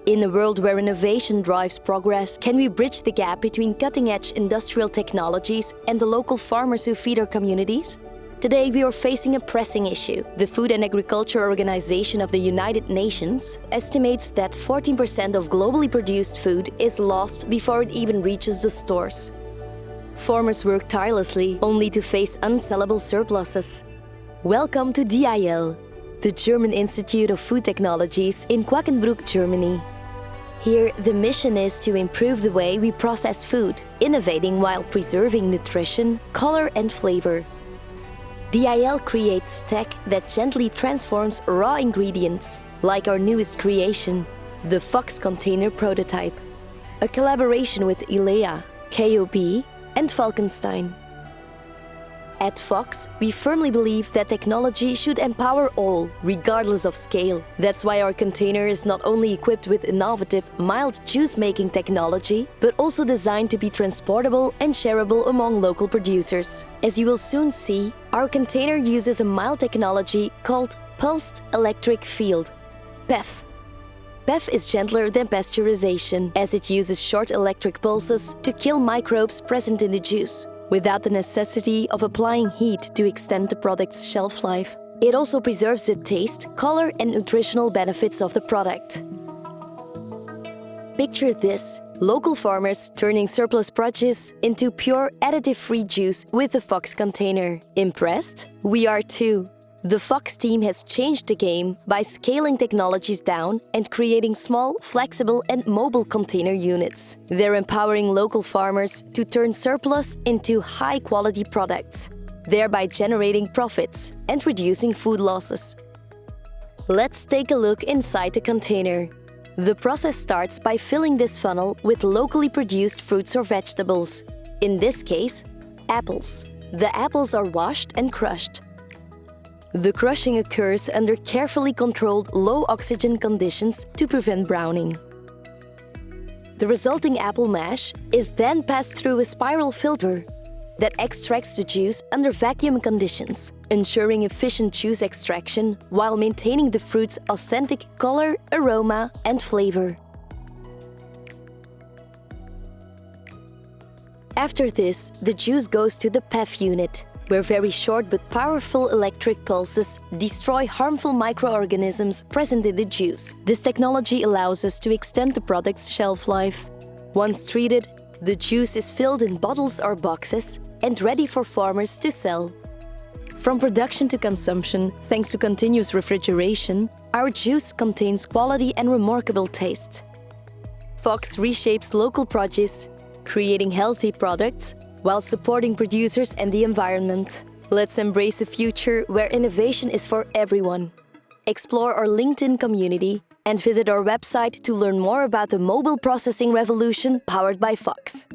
In a world where innovation drives progress, can we bridge the gap between cutting-edge industrial technologies and the local farmers who feed our communities? Today we are facing a pressing issue. The Food and Agriculture Organization of the United Nations estimates that 14% of globally produced food is lost before it even reaches the stores. Farmers work tirelessly only to face unsellable surpluses. Welcome to DIL, the German Institute of Food Technologies in Quakenbrück, Germany. Here, the mission is to improve the way we process food, innovating while preserving nutrition, color and flavor. DIL creates tech that gently transforms raw ingredients, like our newest creation, the Fox container prototype, a collaboration with ILEA, KOB and Falkenstein. At Fox, we firmly believe that technology should empower all, regardless of scale. That's why our container is not only equipped with innovative, mild juice-making technology, but also designed to be transportable and shareable among local producers. As you will soon see, our container uses a mild technology called Pulsed Electric Field, PEF. PEF is gentler than pasteurization, as it uses short electric pulses to kill microbes present in the juice, without the necessity of applying heat to extend the product's shelf life. It also preserves the taste, color and nutritional benefits of the product. Picture this: local farmers turning surplus produce into pure, additive-free juice with the Fox container. Impressed? We are too. The Fox team has changed the game by scaling technologies down and creating small, flexible and mobile container units. They're empowering local farmers to turn surplus into high-quality products, thereby generating profits and reducing food losses. Let's take a look inside the container. The process starts by filling this funnel with locally produced fruits or vegetables. In this case, apples. The apples are washed and crushed. The crushing occurs under carefully controlled low-oxygen conditions to prevent browning. The resulting apple mash is then passed through a spiral filter that extracts the juice under vacuum conditions, ensuring efficient juice extraction while maintaining the fruit's authentic color, aroma, and flavor. After this, the juice goes to the PEF unit, where very short but powerful electric pulses destroy harmful microorganisms present in the juice. This technology allows us to extend the product's shelf life. Once treated, the juice is filled in bottles or boxes and ready for farmers to sell. From production to consumption, thanks to continuous refrigeration, our juice contains quality and remarkable taste. Fox reshapes local produce, creating healthy products while supporting producers and the environment. Let's embrace a future where innovation is for everyone. Explore our LinkedIn community and visit our website to learn more about the mobile processing revolution powered by Fox.